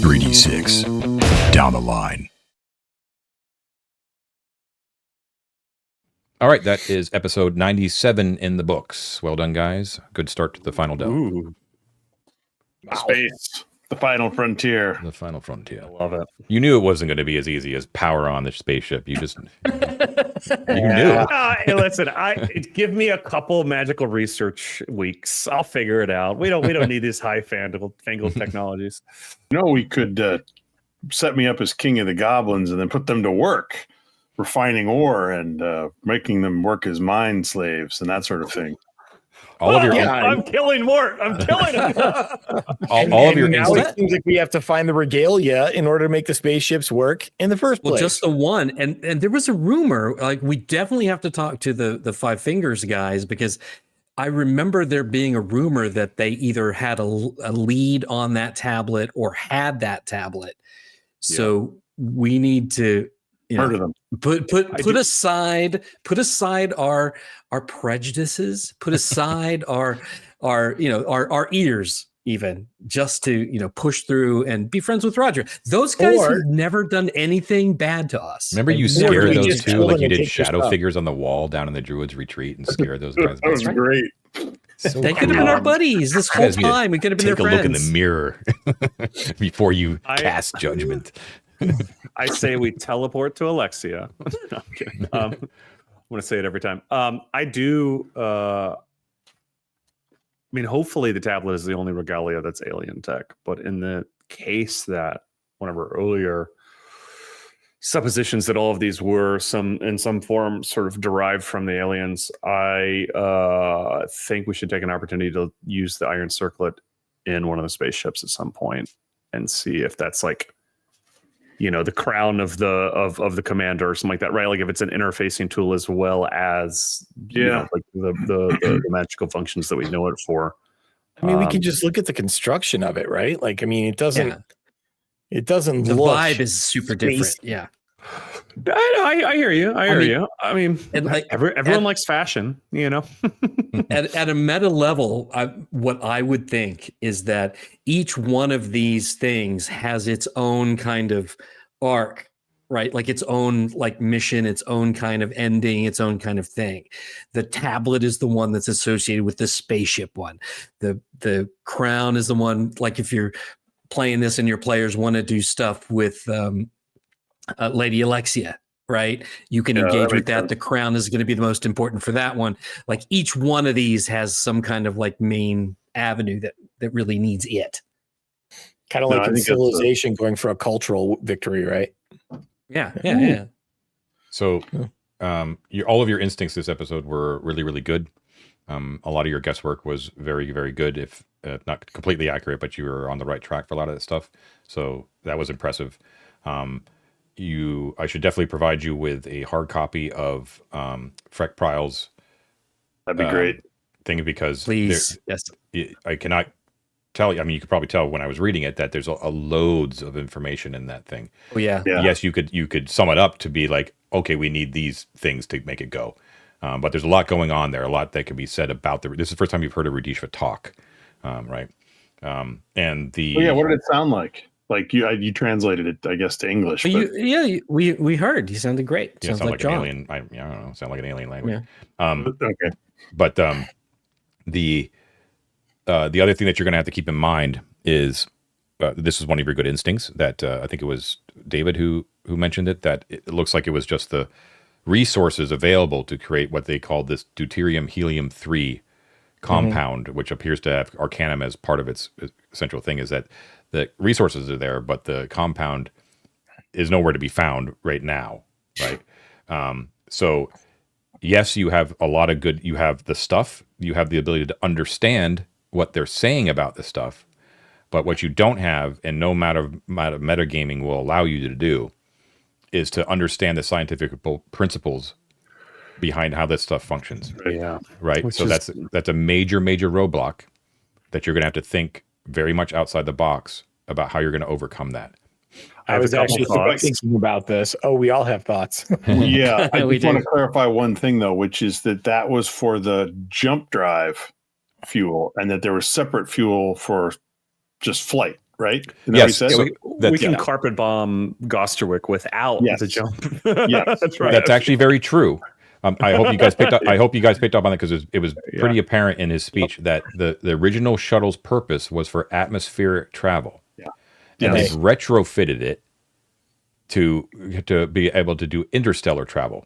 3d6 down the line. All right, that is episode 97 in the books. Well done, guys. Good start to the final delve. Ooh. Wow. Space, the final frontier. The final frontier. I love it. You knew it wasn't going to be as easy as power on the spaceship. You just you knew. Hey, listen, give me a couple magical research weeks. I'll figure it out. We don't need these fangled technologies. You know, we could set me up as king of the goblins and then put them to work, refining ore and making them work as mind slaves and that sort of thing. I'm killing more. I'm killing them. all of your now it seems like we have to find the regalia in order to make the spaceships work in the first place. Well, just the one. And there was a rumor, like we definitely have to talk to the Five Fingers guys, because I remember there being a rumor that they either had a lead on that tablet or had that tablet. So we need to murder them. Put aside our prejudices, put aside our ears, even just to push through and be friends with Roger. Those guys have never done anything bad to us. Remember you scared those two, like you did shadow figures on the wall down in the Druids retreat and scared those guys. That was great. So they could have been our buddies this whole time. We could have been their friends. Take a look in the mirror before you cast judgment. I say we teleport to Alexia. No, I'm kidding. I'm going to say it every time. I do. I mean, hopefully the tablet is the only regalia that's alien tech. But in the case that one of our earlier suppositions that all of these were in some form sort of derived from the aliens, I think we should take an opportunity to use the iron circlet in one of the spaceships at some point and see if that's like, the crown of the commander or something like that, right? Like if it's an interfacing tool as well as like the magical functions that we know it for. I mean, we can just look at the construction of it, right? Like, I mean, it doesn't. The vibe is super different. Yeah. I hear you. I hear you. I mean, everyone likes fashion, at a meta level, what I would think is that each one of these things has its own kind of arc, right? Like its own mission, its own kind of ending, its own kind of thing. The tablet is the one that's associated with the spaceship one. The crown is the one, like if you're playing this and your players want to do stuff with Lady Alexia, right? You can engage with that. The crown is going to be the most important for that one. Like each one of these has some kind of main avenue that really needs it. Kind of like in Civilization going for a cultural victory, right? Yeah. So all of your instincts this episode were really, really good. A lot of your guesswork was very, very good, if not completely accurate, but you were on the right track for a lot of that stuff. So that was impressive. I should definitely provide you with a hard copy of Freck Pryle's. That'd be great. Thing, because please, yes, I cannot tell you. I mean, you could probably tell when I was reading it that there's a loads of information in that thing. Oh yeah. Yes, you could sum it up to be like, okay, we need these things to make it go. But there's a lot going on there. A lot that can be said about this is the first time you've heard a rudishva talk, right? And what did it sound like? Like you translated it, I guess, to English. But... we heard. He sounded great. Sounds like an alien. I don't know. Sound like an alien language. Yeah. Okay. But the other thing that you're going to have to keep in mind is this is one of your good instincts that I think it was David who mentioned it, that it looks like it was just the resources available to create what they call this deuterium helium-3 compound, which appears to have arcanum as part of its essential thing, is that the resources are there, but the compound is nowhere to be found right now, right? So yes, you have a lot of good, you have the stuff, you have the ability to understand what they're saying about the stuff, but what you don't have, and no matter metagaming will allow you to do, is to understand the scientific principles behind how this stuff functions. Yeah. Right. So that's a major roadblock that you're going to have to think very much outside the box about how you're going to overcome that. I was actually thinking about this. Oh, we all have thoughts. Yeah. I just want to clarify one thing, though, which is that was for the jump drive fuel, and that there was separate fuel for just flight. right? Isn't that what he Yes. said? So We that's, can carpet bomb Gosterwick without Yes. the jump. Yes. That's right. that's actually very true. I hope you guys picked up. I hope you guys picked up on it because it was pretty apparent in his speech that the original shuttle's purpose was for atmospheric travel, and they've retrofitted it to be able to do interstellar travel.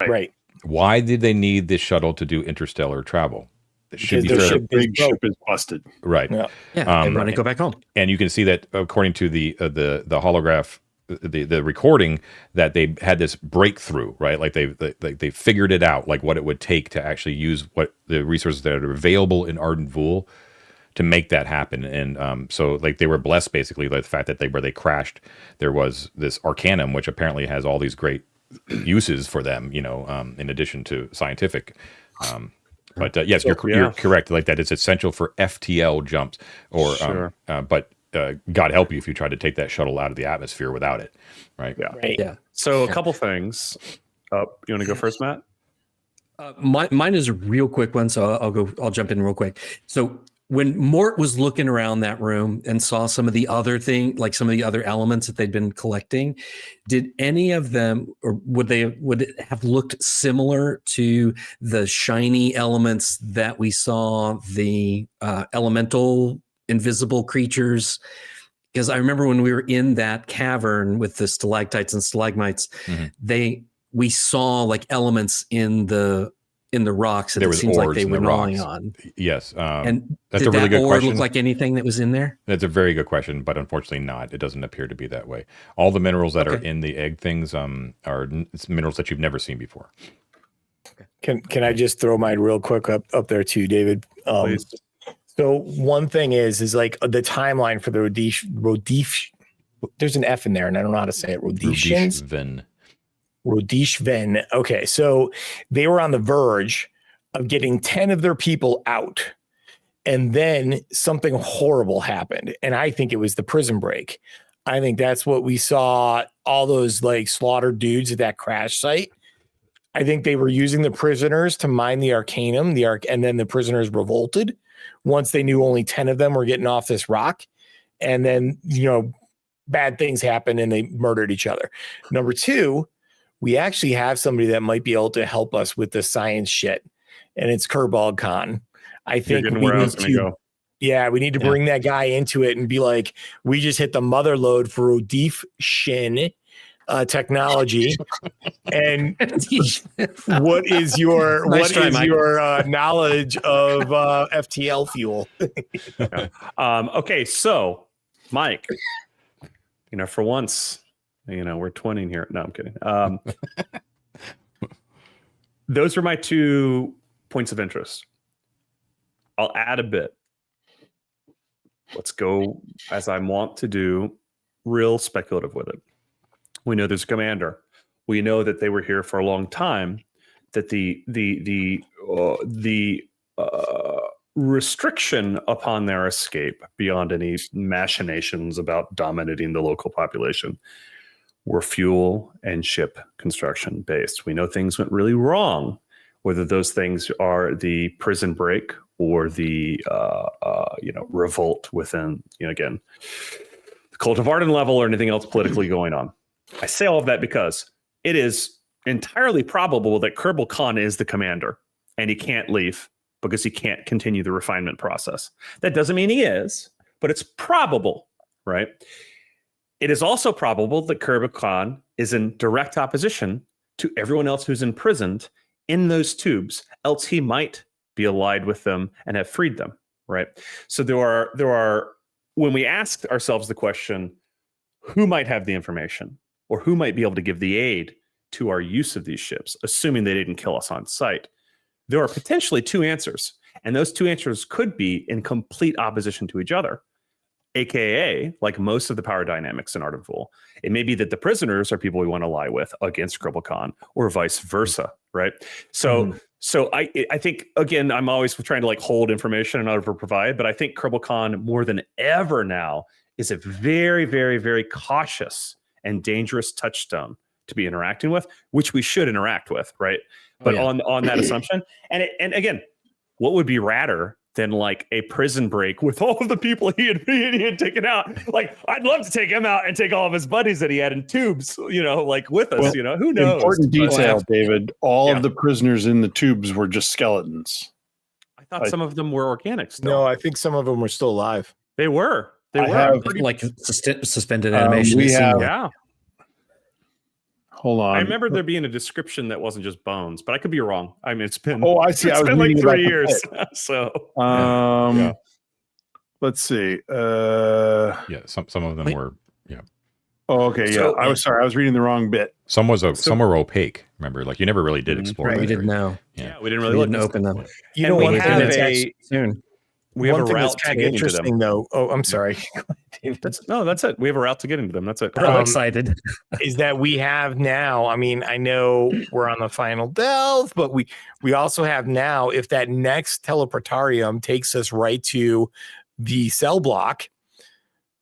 Right. Why did they need this shuttle to do interstellar travel? It should be Because fair. their Big ship is busted. Right. Yeah. Yeah, they want to go back home. And you can see that according to the holograph, the recording, that they had this breakthrough, right? Like they figured it out, like what it would take to actually use what the resources that are available in Arden Vool to make that happen. And so like they were blessed basically by the fact that where they crashed, there was this Arcanum, which apparently has all these great uses for them, in addition to scientific. But yes, you're correct. Like that, it's essential for FTL jumps, or but God help you if you try to take that shuttle out of the atmosphere without it, right? Yeah. Right. Yeah. So a couple things. You want to go first, Matt? Mine is a real quick one, so I'll jump in real quick. So when Mort was looking around that room and saw some of the other some of the other elements that they'd been collecting, did any of them, or would it have looked similar to the shiny elements that we saw, the elemental invisible creatures? Because I remember when we were in that cavern with the stalactites and stalagmites, we saw like elements in the rocks that There it was seems like ores they in were the gnawing rocks. on. Yes, And that's did a really that good ore question. look like anything that was in there? That's a very good question, but unfortunately not. It doesn't appear to be that way. All the minerals that are in the egg things are minerals that you've never seen before. Can I just throw mine real quick up there too, David? Please. So one thing is like the timeline for the Rodish. There's an F in there, and I don't know how to say it. Rodishans. Rudishva. Okay, so they were on the verge of getting 10 of their people out, and then something horrible happened. And I think it was the prison break. I think that's what we saw, all those like slaughtered dudes at that crash site. I think they were using the prisoners to mine the Arcanum, and then the prisoners revolted once they knew only 10 of them were getting off this rock. And then, bad things happened and they murdered each other. Number two, we actually have somebody that might be able to help us with the science shit, and it's Kerbog Khan. I think we need to bring that guy into it and be like, we just hit the mother lode for Rodishvan technology. And what is your knowledge of FTL fuel? Okay, so Mike, for once, we're twinning here. No, I'm kidding. Those are my 2 points of interest. I'll add a bit. Let's go, as I want to do, real speculative with it. We know there's a commander. We know that they were here for a long time. That the restriction upon their escape, beyond any machinations about dominating the local population, were fuel and ship construction based. We know things went really wrong, whether those things are the prison break or the revolt within, again, the cult of Arden level, or anything else politically going on. I say all of that because it is entirely probable that Kerbog Khan is the commander and he can't leave because he can't continue the refinement process. That doesn't mean he is, but it's probable, right? It is also probable that Kerbog Khan is in direct opposition to everyone else who's imprisoned in those tubes, else he might be allied with them and have freed them, right? So there are when we ask ourselves the question, who might have the information or who might be able to give the aid to our use of these ships, assuming they didn't kill us on site, there are potentially 2 answers. And those 2 answers could be in complete opposition to each other, AKA, like most of the power dynamics in Arden Vool, it may be that the prisoners are people we want to lie with against Kerbog Khan, or vice versa, right? So I think, again, I'm always trying to hold information and over provide, but I think Kerbog Khan more than ever now is a very, very, very cautious and dangerous touchstone to be interacting with, which we should interact with, right? But on that assumption, and again, what would be radder than like a prison break with all of the people he had taken out. Like, I'd love to take him out and take all of his buddies that he had in tubes, like with us, who knows? Important detail, But David. All of the prisoners in the tubes were just skeletons. I thought some of them were organic still. No, I think some of them were still alive. They were. Like suspended animation. We have, Yeah. Hold on. I remember there being a description that wasn't just bones, but I could be wrong. I mean, it's been I see. It's been like 3 years. So let's see. Some of them were. Yeah. Oh, okay. Yeah. I was sorry. I was reading the wrong bit. Some were opaque. Remember, like you never really did explore. Right, that we didn't area. know. Yeah, we didn't really We look didn't open them. You know, we one have thing that's soon. We have one a thing route that's to kind get of into them. interesting, though. Oh, I'm sorry. That's it. We have a route to get into them. That's it. I'm excited. Is that we have now? I mean, I know we're on the final delve, but we also have now. If that next teleportarium takes us right to the cell block,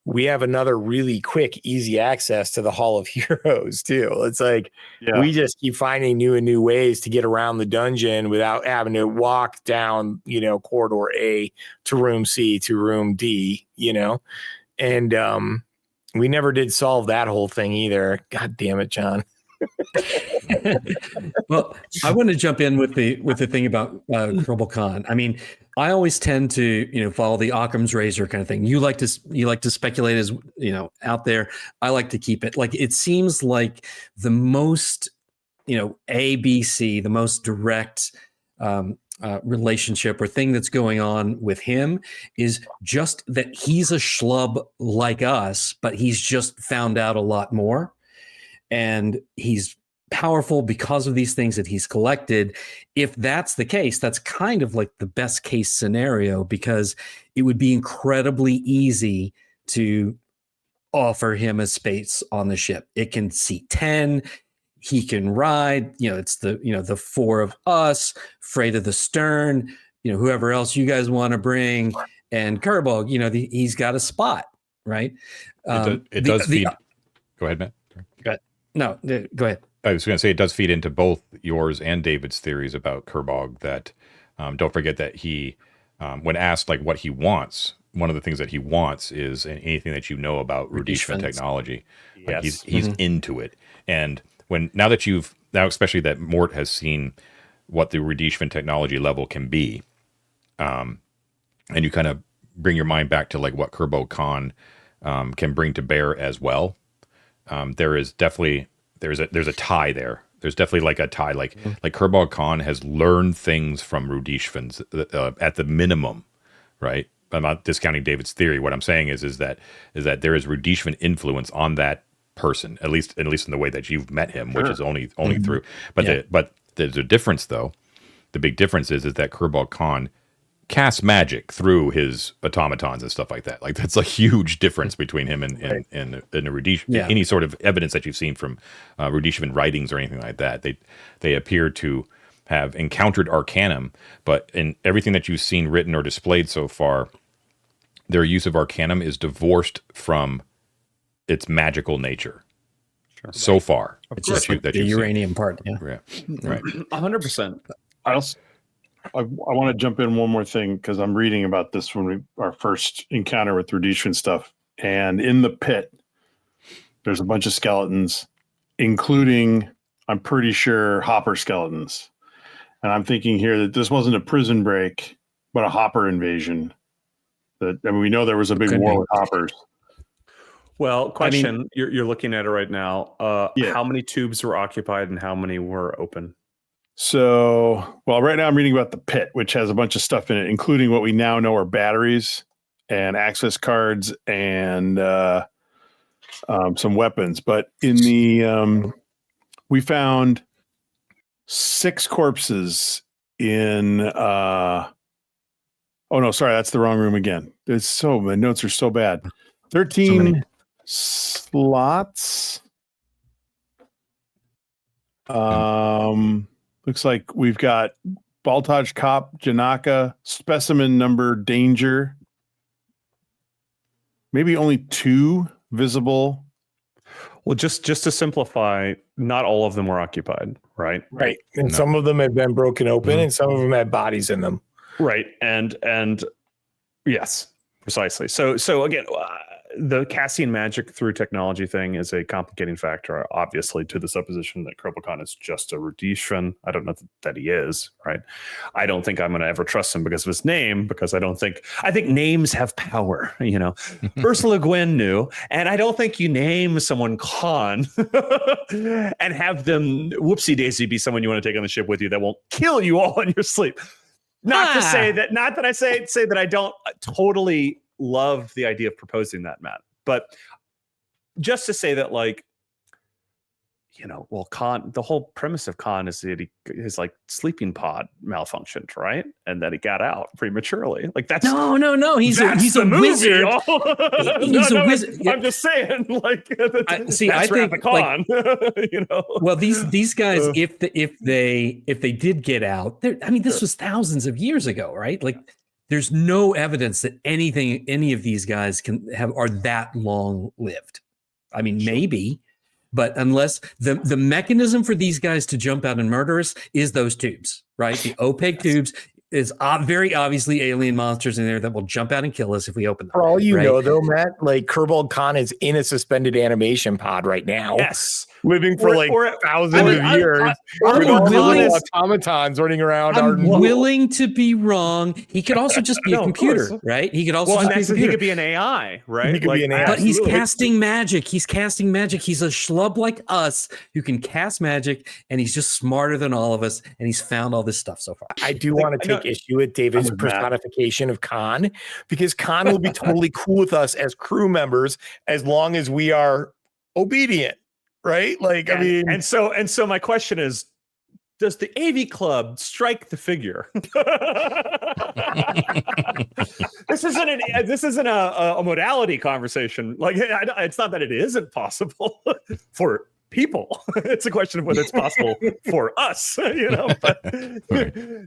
we have another really quick, easy access to the Hall of Heroes too. It's like we just keep finding new and new ways to get around the dungeon without having to walk down, corridor A to room C to room D, and we never did solve that whole thing either. God damn it, John. Well, I want to jump in with the thing about Kerbog Khan. I mean, I always tend to follow the Occam's razor kind of thing. You like to speculate as out there. I like to keep it like it seems like the most ABC, the most direct relationship or thing that's going on with him is just that he's a schlub like us, but he's just found out a lot more. And he's powerful because of these things that he's collected. If that's the case, that's kind of like the best case scenario, because it would be incredibly easy to offer him a space on the ship. It can seat 10. He can ride, it's the four of us, freight of the stern, whoever else you guys want to bring. And Kerbog, he's got a spot, right? It does feed. Go ahead, Matt. No, go ahead. I was going to say it does feed into both yours and David's theories about Kerbog. That don't forget that he, when asked like what he wants, one of the things that he wants is anything that about rudishva technology. Yes. Like he's into it, and now especially that Mort has seen what the rudishva technology level can be, and you kind of bring your mind back to like what Kerbog Khan can bring to bear as well. There is definitely there's a tie there. There's definitely like a tie. Like Kerbog Khan has learned things from Rudishvans at the minimum, right? I'm not discounting David's theory. What I'm saying is that there is Rudishvan influence on that person, at least in the way that you've met him, which is only through. But there's a difference though. The big difference is that Kerbog Khan casts magic through his automatons and stuff like that. Like that's a huge difference between him and a Rudishvan. Any sort of evidence that you've seen from Rudishvan writings or anything like that, they appear to have encountered Arcanum, but in everything that you've seen written or displayed so far, their use of Arcanum is divorced from its magical nature. Sure. So far, It's just the uranium part. Yeah. Right. 100%. I want to jump in one more thing because I'm reading about this when our first encounter with Rudishvan stuff. And in the pit, there's a bunch of skeletons, including, I'm pretty sure, hopper skeletons. And I'm thinking here that this wasn't a prison break, but a hopper invasion. We know there was a big war with hoppers. Well, question, you're looking at it right now. How many tubes were occupied and how many were open? So, right now I'm reading about the pit, which has a bunch of stuff in it, including what we now know are batteries and access cards and some weapons. But in the we found 6 corpses in oh no, sorry, that's the wrong room again. My notes are so bad. 13 slots. Looks like we've got Baltaj Cop, Janaka, Specimen Number Danger. Maybe only 2 visible. Well, just to simplify, not all of them were occupied, right? Right. And some of them had been broken open and some of them had bodies in them. Right. And yes, precisely. So again, the casting magic through technology thing is a complicating factor, obviously, to the supposition that Kerbog Khan is just a rudishva. I don't know that he is, right? I don't think I'm going to ever trust him because of his name, because I think names have power, you know. Ursula Gwynn knew, and I don't think you name someone Khan and have them whoopsie daisy be someone you want to take on the ship with you that won't kill you all in your sleep. Not that I say that I don't totally love the idea of proposing that, Matt, but just to say that, like, you know, well, Khan, the whole premise of Khan is that his like sleeping pod malfunctioned, right? And that he got out prematurely. Like that's no. He's a wizard. He's a wizard. I'm just saying, like, I think Khan, like, you know. Well, these guys, if they did get out, I mean, this was thousands of years ago, right? Like, there's no evidence that any of these guys are that long lived. I mean, maybe. But unless the mechanism for these guys to jump out and murder us is those tubes, right? The opaque tubes is very obviously alien monsters in there that will jump out and kill us if we open them. For all you know, though, Matt, like Kerbog Khan is in a suspended animation pod right now. Yes. Living for thousands of years. I'm willing, automatons running around. I'm willing to be wrong. He could also just be a computer, right? He could also just be a computer. He could be an AI, right? He could be an AI. But he's casting magic. He's a schlub like us who can cast magic, and he's just smarter than all of us, and he's found all this stuff so far. I do want to take issue with David's personification of Khan, because Khan will be totally cool with us as crew members as long as we are obedient. Right? Like, I mean, and so my question is, does the AV Club strike the figure? This isn't a modality conversation. Like, it's not that it isn't possible for people. It's a question of whether it's possible for us, you know. But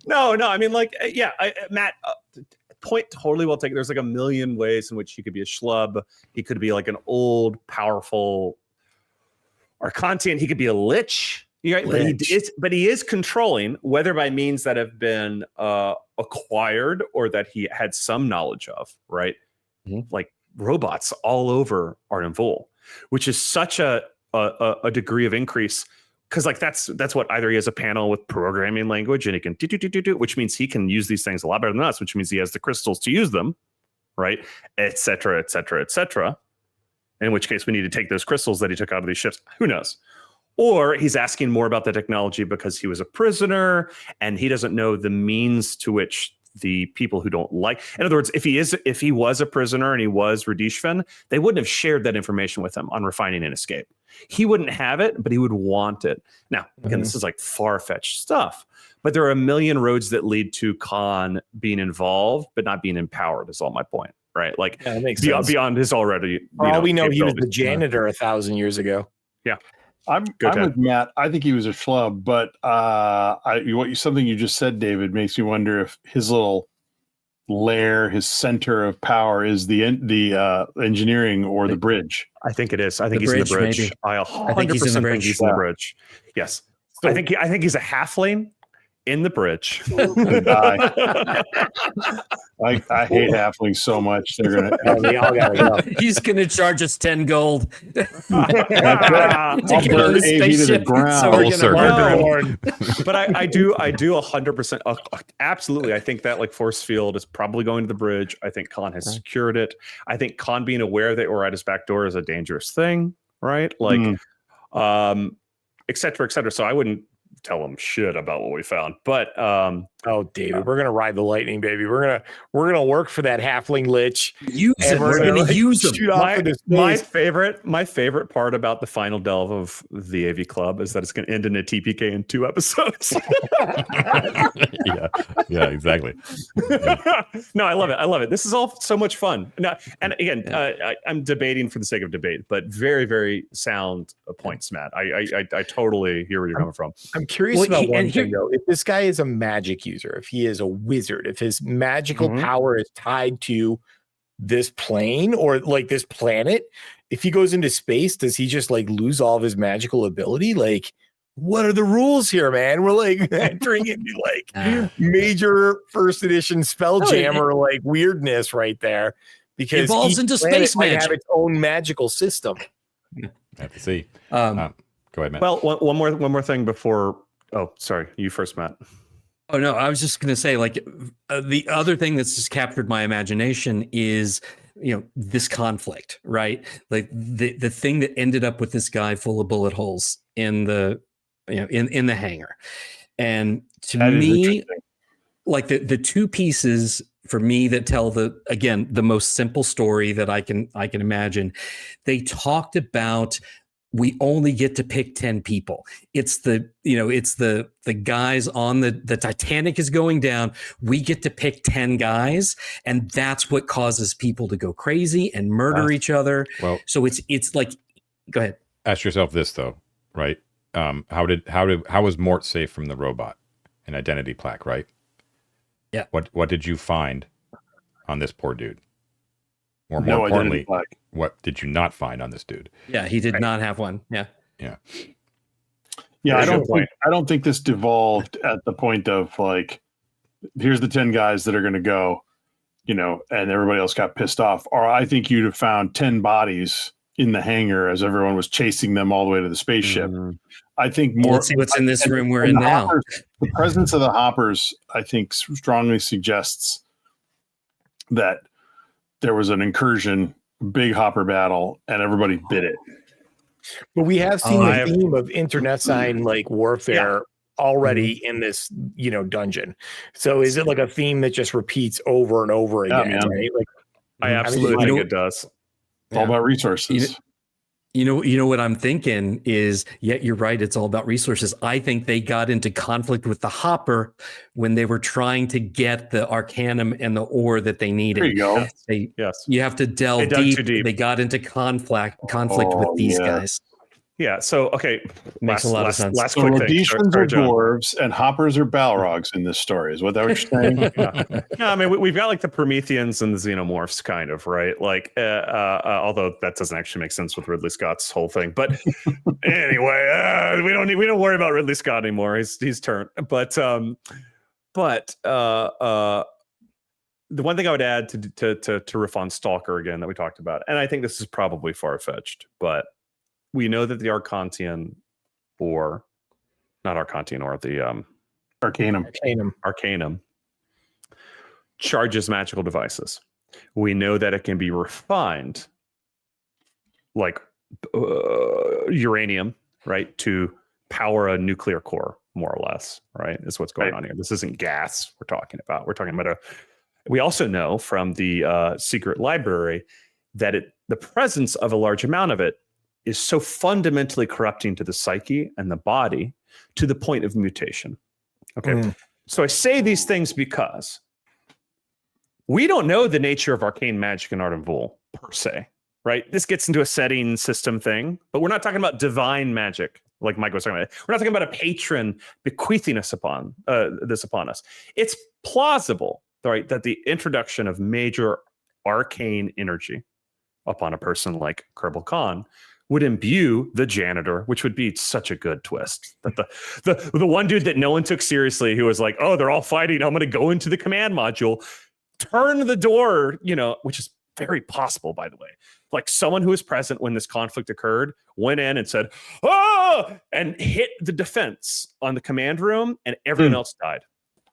no. I mean, like, yeah, Matt. Point totally well taken. There's like a million ways in which he could be a schlub. He could be like an old, powerful Archontian. He could be a lich, right? But he is controlling, whether by means that have been acquired or that he had some knowledge of, right? Mm-hmm. Like robots all over Arden, which is such a degree of increase, because like that's what either he has a panel with programming language and he can do, which means he can use these things a lot better than us, which means he has the crystals to use them, right? Et cetera, et cetera, et cetera. In which case we need to take those crystals that he took out of these ships. Who knows? Or he's asking more about the technology because he was a prisoner and he doesn't know the means to which the people who don't like. In other words, if he was a prisoner and he was rudishva, they wouldn't have shared that information with him on refining and escape. He wouldn't have it, but he would want it. Now, again, this is like far-fetched stuff, but there are a million roads that lead to Khan being involved, but not being empowered, is all my point. Right, like beyond his already. All we know, he was the janitor 1,000 years ago. Yeah, I'm with Matt. I think he was a schlub, but something you just said, David, makes me wonder if his little lair, his center of power, is the engineering or the bridge. I think it is. I think he's in the bridge. Maybe. I 100% think he's in the bridge. Yes, so, I think he's a halfling in the bridge. I hate halflings so much. They're gonna. We all gotta go. He's gonna charge us 10 gold to get on the spaceship. So we're gonna murder him. But I do 100%. Absolutely, I think that like force field is probably going to the bridge. I think Khan has secured it. I think Khan being aware that we're at his back door is a dangerous thing, right? Like, et cetera, et cetera. So I wouldn't tell him shit about what we found, but David, we're gonna ride the lightning, baby. We're gonna work for that halfling lich. We're gonna use them. My favorite part about the final delve of the AV Club is that it's gonna end in a TPK in 2 episodes. yeah, exactly. Yeah. No, I love it. This is all so much fun. No, and again, I'm debating for the sake of debate, but very, very sound points, Matt. I totally hear where you're coming from. I'm curious about one thing, though. If this guy is a magic user, if he is a wizard, if his magical power is tied to this plane or like this planet, if he goes into space, does he just like lose all of his magical ability? Like, what are the rules here, man? We're like entering into like major first edition Spelljammer like weirdness right there, because evolves into planet space might magic. have its own magical system. I have to see. Um, Go ahead, Matt. Well, one more thing before. Oh, sorry, you first, Matt. Oh no, I was just going to say, like, the other thing that's just captured my imagination is, this conflict, right? Like the thing that ended up with this guy full of bullet holes in the, in the hangar, and to me, like the two pieces for me that tell the most simple story that I can imagine. They talked about, we only get to pick 10 people. It's the guys on the Titanic is going down. We get to pick 10 guys, and that's what causes people to go crazy and murder each other. Well, so it's like, go ahead. Ask yourself this though, right? How was Mort safe from the robot? An identity plaque, right? Yeah. What did you find on this poor dude? Or No more identity importantly, plaque. what did you not find on this dude? Yeah, he did not have one. Yeah. Yeah. Yeah, That's a good point. I don't think this devolved at the point of like, here's the 10 guys that are going to go, and everybody else got pissed off. Or I think you'd have found 10 bodies in the hangar as everyone was chasing them all the way to the spaceship. Mm-hmm. I think more. Let's see what's in this room we're in the now. The presence of the hoppers, I think, strongly suggests that there was an incursion, big hopper battle, and everybody bit it. But we have seen the theme of internecine like warfare already in this, dungeon. So is it like a theme that just repeats over and over again? Man. Right? Like, I absolutely think it does. It's all about resources. You know what I'm thinking is, you're right. It's all about resources. I think they got into conflict with the Hopper when they were trying to get the Arcanum and the ore that they needed. There you go. You have to delve too deep. They got into conflict with these guys. Yeah. So, okay. Makes a lot of sense. Last So quick thing. Rhodesians Sorry, are John. dwarves and hoppers are Balrogs in this story. Is what that what you're saying? No, I mean, we've got like the Prometheans and the Xenomorphs kind of, right? Like, although that doesn't actually make sense with Ridley Scott's whole thing. But anyway, we don't worry about Ridley Scott anymore. He's turned. But the one thing I would add to riff on Stalker again that we talked about, and I think this is probably far-fetched, but we know that the Arcantian, or not Arcantian, or the Arcanum charges magical devices. We know that it can be refined, like uranium, right, to power a nuclear core, more or less, right? Is what's going on here. This isn't gas we're talking about. We're talking about we also know from the secret library that the presence of a large amount of it is so fundamentally corrupting to the psyche and the body to the point of mutation. Okay. So I say these things because we don't know the nature of arcane magic in Arden Vul per se, right? This gets into a setting system thing, but we're not talking about divine magic like Mike was talking about. We're not talking about a patron bequeathing us upon us. It's plausible, right, that the introduction of major arcane energy upon a person like Kerbog Khan would imbue the janitor, which would be such a good twist. That the one dude that no one took seriously, who was like, "Oh, they're all fighting. I'm going to go into the command module, turn the door," which is very possible, by the way. Like someone who was present when this conflict occurred went in and said, "Oh!" and hit the defense on the command room, and everyone else died.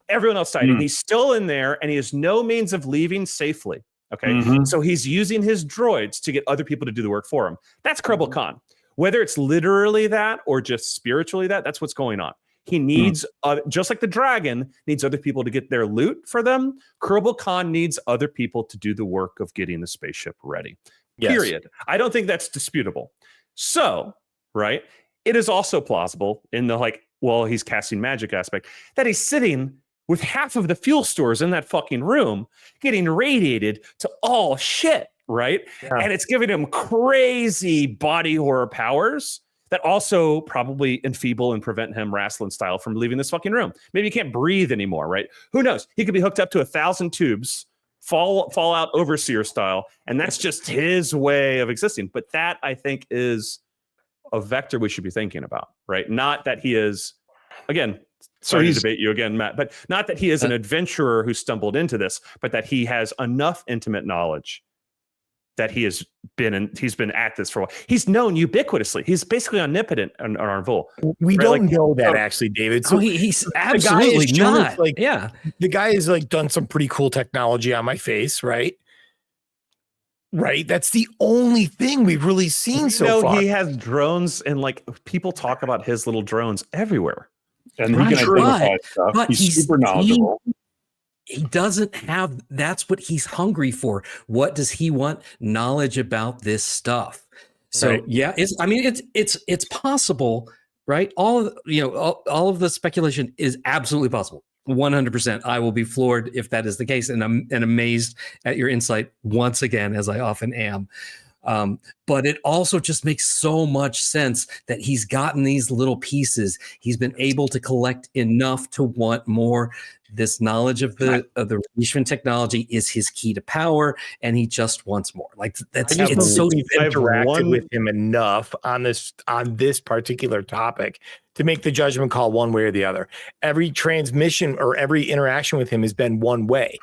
Everyone else died, and he's still in there, and he has no means of leaving safely. Okay, so he's using his droids to get other people to do the work for him. That's Kerbog Khan. Whether it's literally that or just spiritually that's what's going on. He needs, just like the dragon needs other people to get their loot for them, Kerbog Khan needs other people to do the work of getting the spaceship ready. Yes. Period. I don't think that's disputable. So, right, it is also plausible in the he's casting magic aspect that he's sitting with half of the fuel stores in that fucking room getting radiated to all shit, right? Yeah. And it's giving him crazy body horror powers that also probably enfeeble and prevent him wrestling style from leaving this fucking room. Maybe he can't breathe anymore, right? Who knows? He could be hooked up to 1,000 tubes, fall out overseer style, and that's just his way of existing. But that, I think, is a vector we should be thinking about, right? Not that he is, again, sorry to debate you again, Matt, but not that he is an adventurer who stumbled into this, but that he has enough intimate knowledge that he's been at this for a while. He's known ubiquitously. He's basically omnipotent on Arvul. We don't know that actually, David. So he's absolutely not. Like, the guy has like done some pretty cool technology on my face, right? Right. That's the only thing we've really seen so far. He has drones, and like people talk about his little drones everywhere. And he can identify stuff. But he's super knowledgeable. He doesn't have, that's what he's hungry for. What does he want? Knowledge about this stuff. So it's possible, right? All of the speculation is absolutely possible. 100%. I will be floored if that is the case. And I'm amazed at your insight once again, as I often am. But it also just makes so much sense that he's gotten these little pieces. He's been able to collect enough to want more. This knowledge of the rudishva technology is his key to power, and he just wants more. Like it's so we've interacted with him enough on this particular topic to make the judgment call one way or the other. Every transmission or every interaction with him has been one way.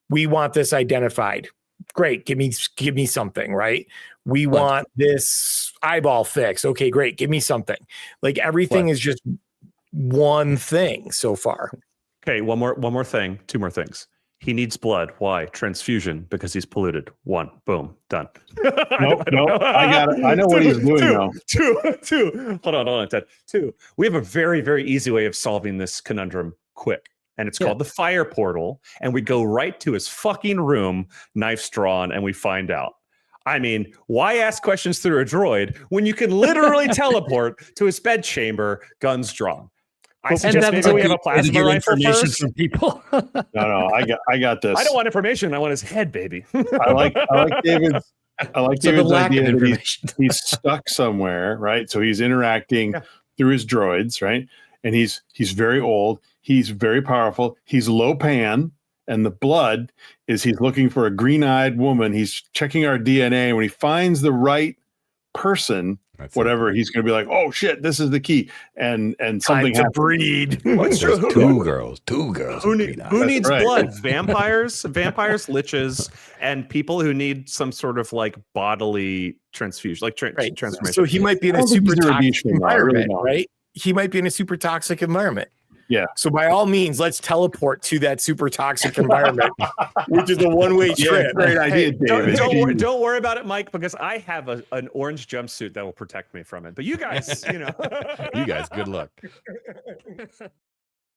We want this identified. Great. Give me something, right? We want this eyeball fix. Okay, great. Give me something. Like everything is just one thing so far. Okay, one more thing, two more things. He needs blood. Why? Transfusion, because he's polluted. One, boom, done. Nope. I got it. I know what he's doing now. Two. Hold on, Ted. Two. We have a very, very easy way of solving this conundrum quick. And it's called the fire portal. And we go right to his fucking room, knives drawn, and we find out. I mean, why ask questions through a droid when you can literally teleport to his bedchamber, guns drawn? I suggest maybe we have a plasma rifle first. From people. No, I got this. I don't want information. I want his head, baby. I like David's idea that he's stuck somewhere, right? So he's interacting through his droids, right? And he's very old. He's very powerful. He's low pan, and the blood is he's looking for a green-eyed woman. He's checking our DNA, and when he finds the right person, he's going to be like, oh shit, this is the key, and something to breed. Two girls. Who needs blood? Vampires, liches, and people who need some sort of like bodily transfusion, like transformation. So he might be in a super toxic environment, right? He might be in a super toxic environment. Yeah. So by all means, let's teleport to that super toxic environment, which is a one-way trip. Great idea, David. Don't worry about it, Mike, because I have an orange jumpsuit that will protect me from it. But you guys, you guys, good luck.